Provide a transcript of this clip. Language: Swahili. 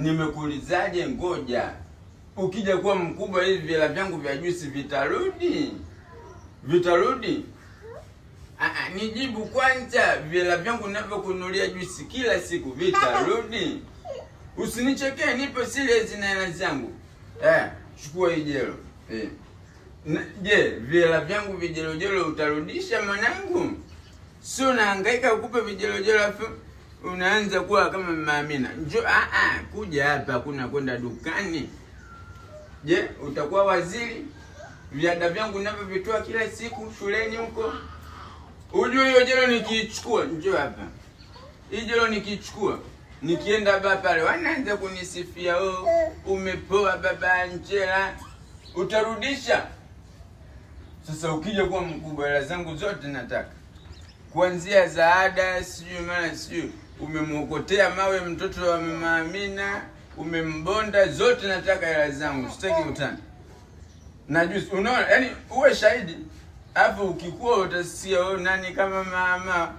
Nimekuulizaje? Ngoja ukija kuwa mkubwa hivi vyela vyangu vya juisi vitarudi? Nijibu kwanza, vyela vyangu ninavyokununulia juisi kila siku vitarudi? Usinichekee, nipo serious na hela zangu. Chukua hii jelo. Je, vyela vyangu vijelojelo utarudisha mwanangu? Sio nahangaika ukupe vijelojelo afu unaanza kuwa kama Mama Amina. Njoo kuja hapa, hakuna kwenda dukani. Je, utakuwa waziri? Viada vyangu ninavyovitoa kila siku shuleni huko. Ujue hiyo jelo nikiichukua, njoo hapa. Hii jelo nikiichukua, nikienda baba pale wanaanza kunisifia, umepoa baba Angela. Utarudisha? Sasa ukija kuwa mkubwa, hela zangu zote nataka. Kuanzia zaada, sijui umemwokotea mawe mtoto wa Mama Amina, umembonda, zote nataka hela zangu. Sitaki utani. Na juice, unaona? Yaani uwe shahidi. Hapo ukikuwa utasikia nani kama mama